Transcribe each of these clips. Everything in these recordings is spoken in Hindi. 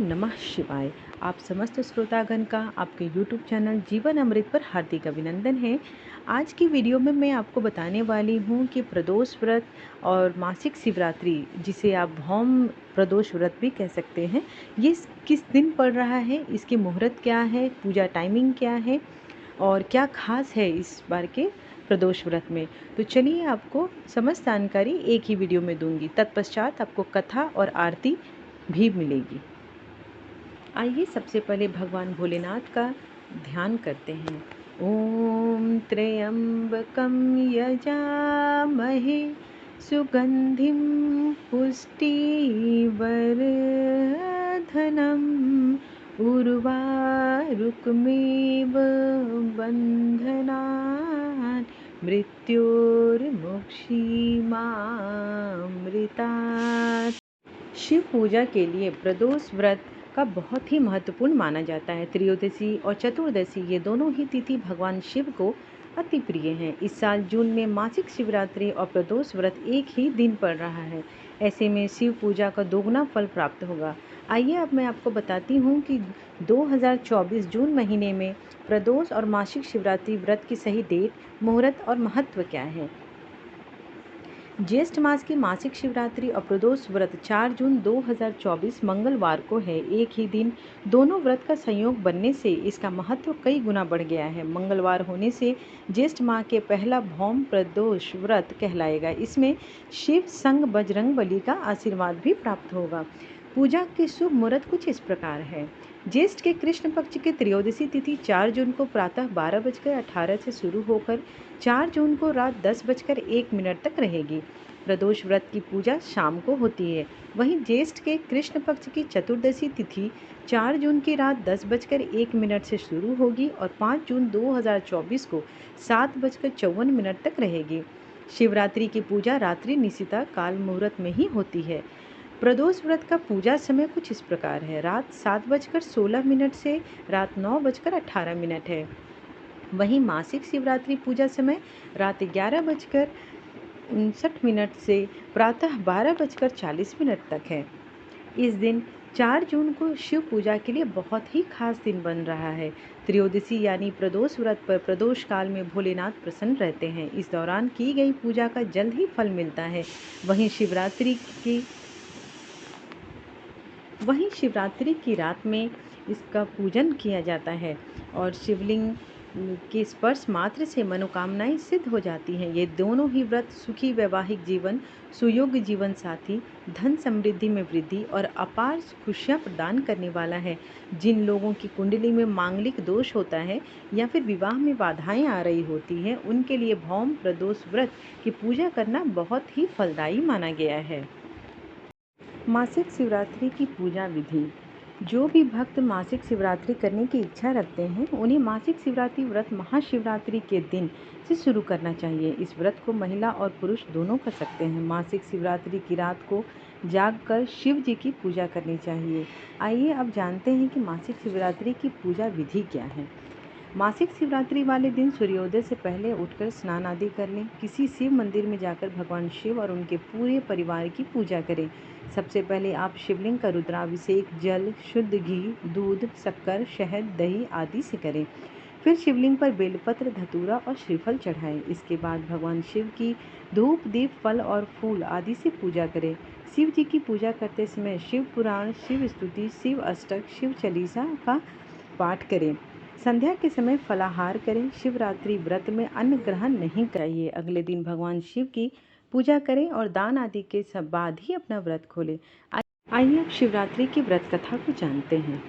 नमः शिवाय। आप समस्त श्रोतागण का आपके यूट्यूब चैनल जीवन अमृत पर हार्दिक अभिनंदन है। आज की वीडियो में मैं आपको बताने वाली हूँ कि प्रदोष व्रत और मासिक शिवरात्रि, जिसे आप भौम प्रदोष व्रत भी कह सकते हैं, ये किस दिन पड़ रहा है, इसकी मुहूर्त क्या है, पूजा टाइमिंग क्या है और क्या खास है इस बार के प्रदोष व्रत में। तो चलिए आपको समस्त जानकारी एक ही वीडियो में दूंगी। तत्पश्चात आपको कथा और आरती भी मिलेगी। आइए सबसे पहले भगवान भोलेनाथ का ध्यान करते हैं। ओम त्र्यंबकं यजामहे सुगंधिं पुष्टिवर्धनम् उर्वारुकमेव बन्धनान् मृत्योर्मुक्षीमामृतात्। शिव पूजा के लिए प्रदोष व्रत का बहुत ही महत्वपूर्ण माना जाता है। त्रयोदशी और चतुर्दशी ये दोनों ही तिथि भगवान शिव को अति प्रिय हैं। इस साल जून में मासिक शिवरात्रि और प्रदोष व्रत एक ही दिन पड़ रहा है। ऐसे में शिव पूजा का दोगुना फल प्राप्त होगा। आइए अब मैं आपको बताती हूँ कि 2024 जून महीने में प्रदोष और मासिक शिवरात्रि व्रत की सही डेट, मुहूर्त और महत्व क्या है। ज्येष्ठ मास की मासिक शिवरात्रि और प्रदोष व्रत 4 जून 2024 मंगलवार को है। एक ही दिन दोनों व्रत का संयोग बनने से इसका महत्व कई गुना बढ़ गया है। मंगलवार होने से ज्येष्ठ माह के पहला भौम प्रदोष व्रत कहलाएगा। इसमें शिव संग बजरंगबली का आशीर्वाद भी प्राप्त होगा। पूजा के शुभ मुहूर्त कुछ इस प्रकार है। ज्येष्ठ के कृष्ण पक्ष की त्रयोदशी तिथि 4 जून को प्रातः 12:18 से शुरू होकर 4 जून को रात 10:01 तक रहेगी। प्रदोष व्रत की पूजा शाम को होती है। वहीं ज्येष्ठ के कृष्ण पक्ष की चतुर्दशी तिथि 4 जून की रात 10:01 से शुरू होगी और 5 जून 2024 को 7:54 तक रहेगी। शिवरात्रि की पूजा रात्रि निशिता काल मुहूर्त में ही होती है। प्रदोष व्रत का पूजा समय कुछ इस प्रकार है। रात 7:16 से रात 9:18 है। वहीं मासिक शिवरात्रि पूजा समय रात 11:59 से प्रातः 12:40 तक है। इस दिन 4 जून को शिव पूजा के लिए बहुत ही खास दिन बन रहा है। त्रयोदशी यानी प्रदोष व्रत पर प्रदोष काल में भोलेनाथ प्रसन्न रहते हैं। इस दौरान की गई पूजा का जल्द ही फल मिलता है। वहीं शिवरात्रि की रात में इसका पूजन किया जाता है और शिवलिंग के स्पर्श मात्र से मनोकामनाएं सिद्ध हो जाती हैं। ये दोनों ही व्रत सुखी वैवाहिक जीवन, सुयोग्य जीवन साथी, धन समृद्धि में वृद्धि और अपार खुशियां प्रदान करने वाला है। जिन लोगों की कुंडली में मांगलिक दोष होता है या फिर विवाह में बाधाएं आ रही होती हैं, उनके लिए भौम प्रदोष व्रत की पूजा करना बहुत ही फलदायी माना गया है। मासिक शिवरात्रि की पूजा विधि। जो भी भक्त मासिक शिवरात्रि करने की इच्छा रखते हैं, उन्हें मासिक शिवरात्रि व्रत महाशिवरात्रि के दिन से शुरू करना चाहिए। इस व्रत को महिला और पुरुष दोनों कर सकते हैं। मासिक शिवरात्रि की रात को जागकर शिव जी की पूजा करनी चाहिए। आइए अब जानते हैं कि मासिक शिवरात्रि की पूजा विधि क्या है। मासिक शिवरात्रि वाले दिन सूर्योदय से पहले उठकर स्नान आदि कर लें। किसी शिव मंदिर में जाकर भगवान शिव और उनके पूरे परिवार की पूजा करें। सबसे पहले आप शिवलिंग का रुद्राभिषेक जल, शुद्ध घी, दूध, शक्कर, शहद, दही आदि से करें। फिर शिवलिंग पर बेलपत्र, धतूरा और श्रीफल चढ़ाएं। इसके बाद भगवान शिव की धूप, दीप, फल और फूल आदि से पूजा करें। शिव जी की पूजा करते समय शिव पुराण, शिव स्तुति, शिव अष्टक, शिव चालीसा का पाठ करें। संध्या के समय फलाहार करें। शिवरात्रि व्रत में अन्न ग्रहण नहीं चाहिए। अगले दिन भगवान शिव की पूजा करें और दान आदि के बाद ही अपना व्रत खोलें। आइए अब शिवरात्रि की व्रत कथा को जानते हैं।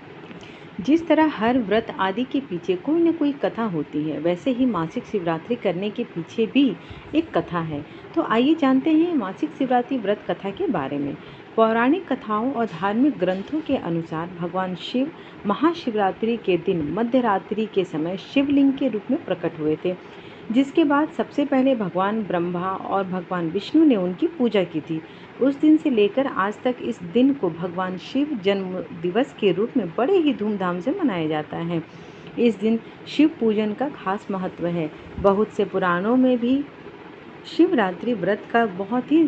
जिस तरह हर व्रत आदि के पीछे कोई न कोई कथा होती है, वैसे ही मासिक शिवरात्रि करने के पीछे भी एक कथा है। तो आइए जानते हैं मासिक शिवरात्रि व्रत कथा के बारे में। पौराणिक कथाओं और धार्मिक ग्रंथों के अनुसार भगवान शिव महाशिवरात्रि के दिन मध्यरात्रि के समय शिवलिंग के रूप में प्रकट हुए थे, जिसके बाद सबसे पहले भगवान ब्रह्मा और भगवान विष्णु ने उनकी पूजा की थी। उस दिन से लेकर आज तक इस दिन को भगवान शिव जन्म दिवस के रूप में बड़े ही धूमधाम से मनाया जाता है। इस दिन शिव पूजन का खास महत्व है। बहुत से पुराणों में भी शिवरात्रि व्रत का बहुत ही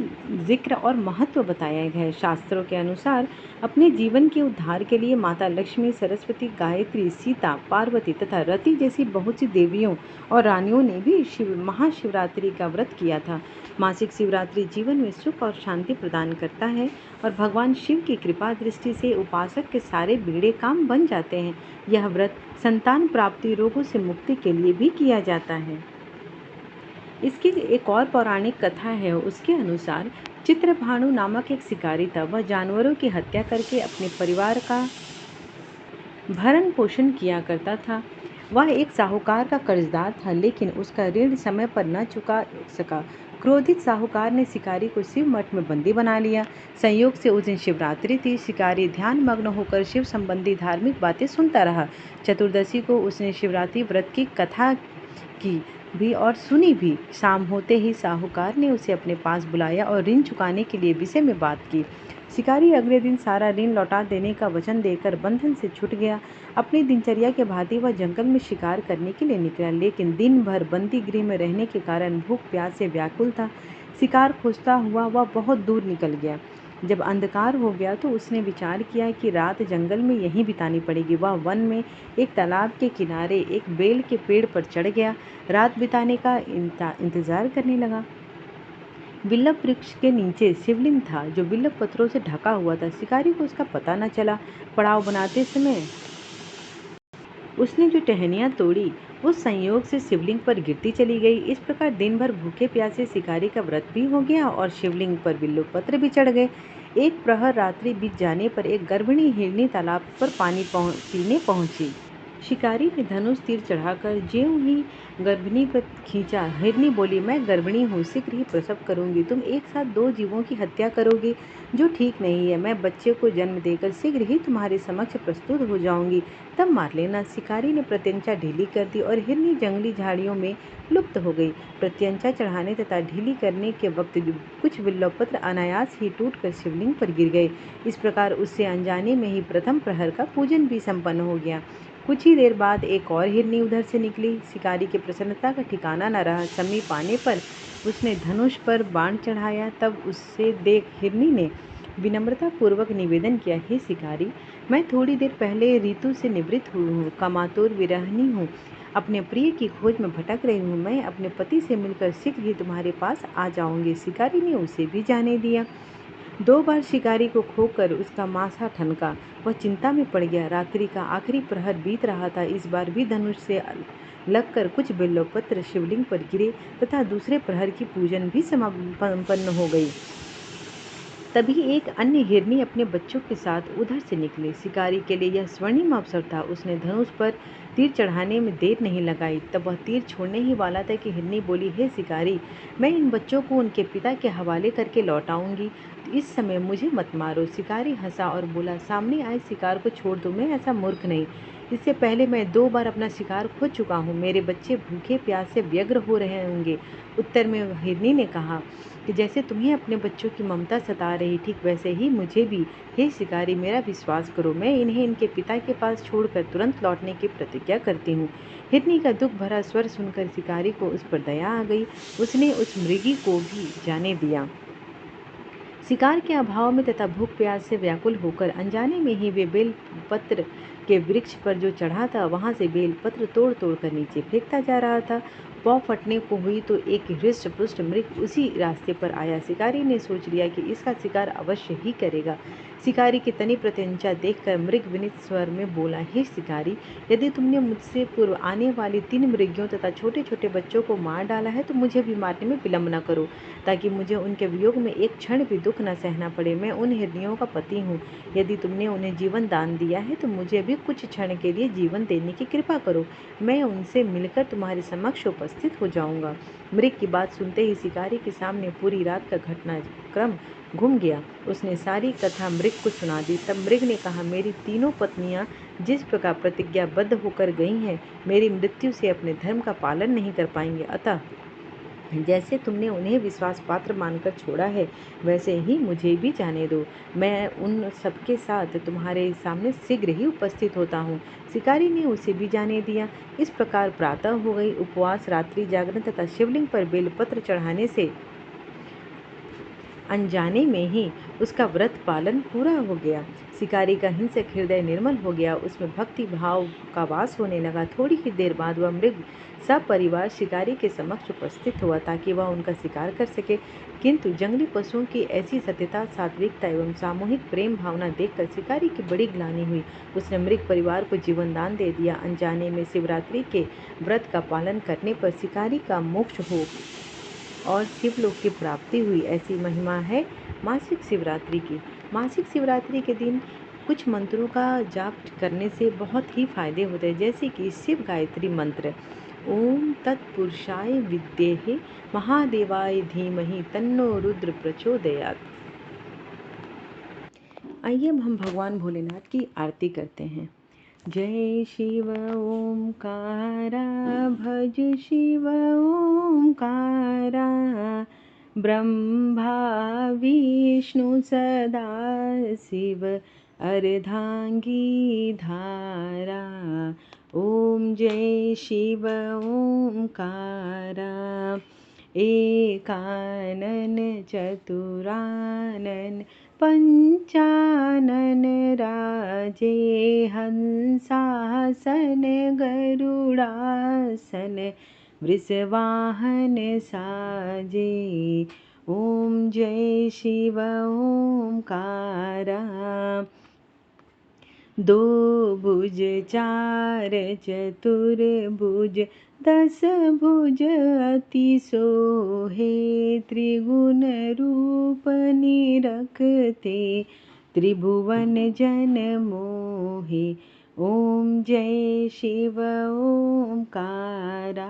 जिक्र और महत्व बताया गया है। शास्त्रों के अनुसार अपने जीवन के उद्धार के लिए माता लक्ष्मी, सरस्वती, गायत्री, सीता, पार्वती तथा रति जैसी बहुत सी देवियों और रानियों ने भी महाशिवरात्रि का व्रत किया था। मासिक शिवरात्रि जीवन में सुख और शांति प्रदान करता है और भगवान शिव की कृपा दृष्टि से उपासक के सारे बिगड़े काम बन जाते हैं। यह व्रत संतान प्राप्ति, रोगों से मुक्ति के लिए भी किया जाता है। इसकी एक और पौराणिक कथा है। उसके अनुसार चित्रभानु नामक एक शिकारी था। वह जानवरों की हत्या करके अपने परिवार का भरण पोषण किया करता था। वह एक साहूकार का कर्जदार था, लेकिन उसका ऋण समय पर न चुका सका। क्रोधित साहूकार ने शिकारी को शिव मठ में बंदी बना लिया। संयोग से उस दिन शिवरात्रि थी। शिकारी ध्यान मग्न होकर शिव संबंधी धार्मिक बातें सुनता रहा। चतुर्दशी को उसने शिवरात्रि व्रत की कथा की भी और सुनी भी। शाम होते ही साहूकार ने उसे अपने पास बुलाया और ऋण चुकाने के लिए विषय में बात की। शिकारी अगले दिन सारा ऋण लौटा देने का वचन देकर बंधन से छूट गया। अपनी दिनचर्या के भांति वह जंगल में शिकार करने के लिए निकला, लेकिन दिन भर बंदी गृह में रहने के कारण भूख प्यास से व्याकुल था। शिकार खोजता हुआ वह बहुत दूर निकल गया। जब अंधकार हो गया तो उसने विचार किया कि रात जंगल में यहीं बितानी पड़ेगी। वह वन में एक तालाब के किनारे एक बेल के पेड़ पर चढ़ गया। रात बिताने का इंतजार करने लगा। बिल्व वृक्ष के नीचे शिवलिंग था, जो बिल्व पत्थरों से ढका हुआ था। शिकारी को उसका पता न चला। पड़ाव बनाते समय उसने जो टहनियाँ तोड़ी, वो संयोग से शिवलिंग पर गिरती चली गई। इस प्रकार दिन भर भूखे प्यासे शिकारी का व्रत भी हो गया और शिवलिंग पर बिल्व पत्र भी चढ़ गए। एक प्रहर रात्रि बीत जाने पर एक गर्भिणी हिरनी तालाब पर पानी पीने पहुंची। शिकारी ने धनुष तीर चढ़ाकर ज्यों ही गर्भिणी पर खींचा, हिरनी बोली, मैं गर्भिणी हूँ, शीघ्र ही प्रसव करूंगी। तुम एक साथ दो जीवों की हत्या करोगे, जो ठीक नहीं है। मैं बच्चे को जन्म देकर शीघ्र ही तुम्हारे समक्ष प्रस्तुत हो जाऊंगी, तब मार लेना। शिकारी ने प्रत्यंचा ढीली कर दी और हिरनी जंगली झाड़ियों में लुप्त हो गई। प्रत्यंचा चढ़ाने तथा ढीली करने के वक्त कुछ बिल्वपत्र अनायास ही टूटकर शिवलिंग पर गिर गए। इस प्रकार उससे अनजाने में ही प्रथम प्रहर का पूजन भी संपन्न हो गया। कुछ ही देर बाद एक और हिरनी उधर से निकली। शिकारी की प्रसन्नता का ठिकाना न रहा। समीप आने पर उसने धनुष पर बाण चढ़ाया। तब उससे देख हिरनी ने विनम्रता पूर्वक निवेदन किया, हे शिकारी, मैं थोड़ी देर पहले ऋतु से निवृत्त हुई हूँ, कामातुर विरहिणी हूँ, अपने प्रिय की खोज में भटक रही हूँ। मैं अपने पति से मिलकर शीघ्र ही तुम्हारे पास आ जाऊंगी। शिकारी ने उसे भी जाने दिया। 2 बार शिकारी को खोकर उसका माथा ठनका। वह चिंता में पड़ गया। रात्रि का आखिरी प्रहर बीत रहा था। इस बार भी धनुष से लगकर कुछ बिल्वपत्र शिवलिंग पर गिरे तथा दूसरे प्रहर की पूजन भी संपन्न हो गई। तभी एक अन्य हिरनी अपने बच्चों के साथ उधर से निकली। शिकारी के लिए यह स्वर्णिम अवसर था। उसने धनुष पर तीर चढ़ाने में देर नहीं लगाई। तब वह तीर छोड़ने ही वाला था कि हिरनी बोली, हे शिकारी, मैं इन बच्चों को उनके पिता के हवाले करके लौटाऊंगी, तो इस समय मुझे मत मारो। शिकारी हंसा और बोला, सामने आए शिकार को छोड़ दो, मैं ऐसा मूर्ख नहीं। इससे पहले मैं 2 बार अपना शिकार खो चुका हूँ। मेरे बच्चे भूखे प्यास से व्यग्र हो रहे होंगे। उत्तर में हिरनी ने कहा कि जैसे तुम्हें अपने बच्चों की ममता सता रही, ठीक वैसे ही मुझे भी। हे शिकारी, मेरा विश्वास करो, मैं इन्हें इनके पिता के पास छोड़कर तुरंत लौटने की प्रतिज्ञा करती हूँ। हिरनी का दुख भरा स्वर सुनकर शिकारी को उस पर दया आ गई। उसने उस मृगी को भी जाने दिया। शिकार के अभाव में तथा भूख प्यास से व्याकुल होकर अनजाने में ही वे बेल पत्र के वृक्ष पर जो चढ़ा था, वहां से बेल पत्र तोड़ तोड़ कर नीचे फेंकता जा रहा था। पौ फटने को हुई तो एक हृष्ट पुष्ट मृग उसी रास्ते पर आया। शिकारी ने सोच लिया कि इसका शिकार अवश्य ही करेगा। शिकारी की तनी प्रत्यंचा देखकर मृग विनीत स्वर में बोला, हे शिकारी, यदि तुमने मुझसे पूर्व आने वाली 3 मृगियों तथा छोटे छोटे बच्चों को मार डाला है, तो मुझे भी मारने में विलंब न करो, ताकि मुझे उनके वियोग में एक क्षण भी दुख न सहना पड़े। मैं उन हिरनियों का पति हूँ। यदि तुमने उन्हें जीवन दान दिया है, तो मुझे भी कुछ क्षण के लिए जीवन देने की कृपा करो। मैं उनसे मिलकर तुम्हारे समक्ष उपस्थित हो जाऊंगा। मृग की बात सुनते ही शिकारी के सामने पूरी रात का घटनाक्रम घूम गया। उसने सारी कथा मृग को सुना दी। तब मृग ने कहा, मेरी तीनों पत्नियां जिस प्रकार प्रतिज्ञाबद्ध होकर गई हैं, मेरी मृत्यु से अपने धर्म का पालन नहीं कर पाएंगे, अतः जैसे तुमने उन्हें विश्वास पात्र मानकर छोड़ा है, वैसे ही मुझे भी जाने दो। मैं उन सबके साथ तुम्हारे सामने शीघ्र ही उपस्थित होता हूँ। शिकारी ने उसे भी जाने दिया। इस प्रकार प्रातः हो गई। उपवास, रात्रि जागरण तथा शिवलिंग पर बेलपत्र चढ़ाने से अनजाने में ही उसका व्रत पालन पूरा हो गया। शिकारी का हिंसक हृदय निर्मल हो गया, उसमें भक्ति भाव का वास होने लगा। थोड़ी ही देर बाद वह मृग सपरिवार शिकारी के समक्ष उपस्थित हुआ ताकि वह उनका शिकार कर सके। किंतु जंगली पशुओं की ऐसी सत्यता, सात्विकता एवं सामूहिक प्रेम भावना देखकर शिकारी की बड़ी ग्लानि हुई। उसने मृग परिवार को जीवन दान दे दिया। अनजाने में शिवरात्रि के व्रत का पालन करने पर शिकारी का मोक्ष हो और शिवलोक की प्राप्ति हुई, ऐसी महिमा है मासिक शिवरात्रि की। मासिक शिवरात्रि के दिन कुछ मंत्रों का जाप करने से बहुत ही फायदे होते हैं, जैसे कि शिव गायत्री मंत्र, ओम तत्पुरुषाय विद्महे महादेवाय धीमहि तन्नो रुद्र प्रचोदयात्। आइए अब हम भगवान भोलेनाथ की आरती करते हैं। जय शिव ओंकारा, भज शिव ओंकारा, ब्रह्मा विष्णु सदा शिव अर्धांगी धारा। ओम जय शिव ओंकारा, एकानन चतुरानन पंचानन राजे, हंसासन गरुड़ासन वृषवाहन साजे। ओम जय शिव ओंकारा, दो भुज चार चतुर्भुज, दस भुज अति सोहे, त्रिगुण रूप निरखते त्रिभुवन जन मोहे। ओम जय शिव ओंकारा,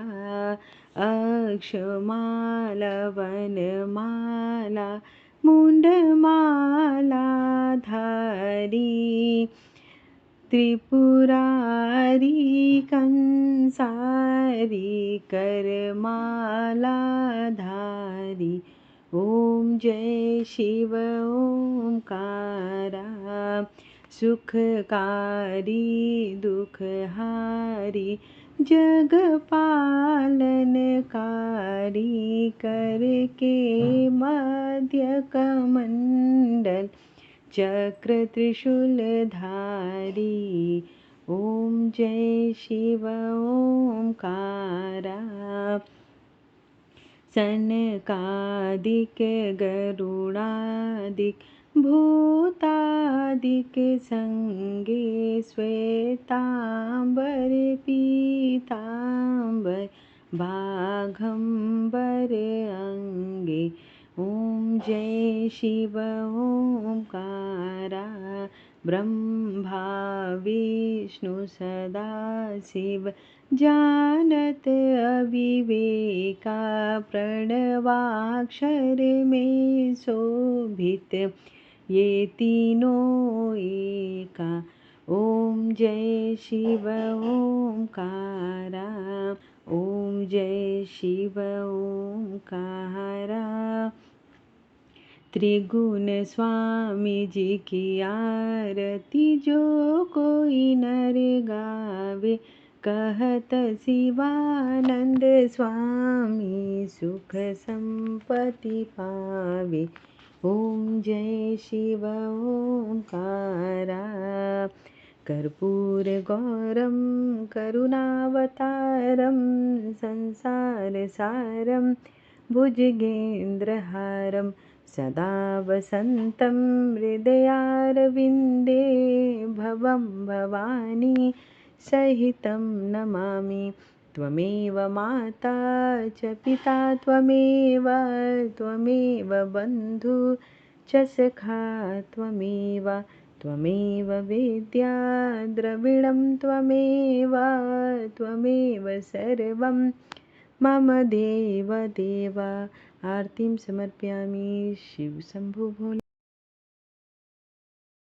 अक्षमाला वनमाला मुंडमाला धारी, त्रिपुरारी कंसारी करमाला धारी। ओम जय शिव ओंकारा, सुखकारी दुखहारी जग पालनकारी, करके मध्य कमंडल चक्र त्रिशूल धारी। ओम जय शिव ओंकारा, सनकादिक गरुड़ादिक भूतादिक संगे, श्वेतांबर पीतांबर बाघंबर अंगे। ओम जय शिव ओंकारा, ब्रह्मा विष्णु सदा शिव जानत अविवेका, प्रणवाक्षर में शोभित ये तीनों एका। ओम जय शिव ओंकारा, ओम जय शिव ओंकारा। त्रिगुण स्वामी जी की आरती जो कोई नर गावे, कहत शिवानंद स्वामी सुख संपत्ति पावे। ओम जय शिव ओंकारा, कर्पूर गौरम करुणावतारम, संसार सारम भुजगेंद्रहारम, सदा वसन्तं हृदयारविन्दे, भवं भवानी सहितं नमामि। त्वमेव माता च पिता त्वमेव बन्धु च सखा त्वमेव, त्वमेव वेद्या द्रविणं त्वमेव सर्वं मम देव देव। आरतीं समर्पयामि। शिव शंभो भोले।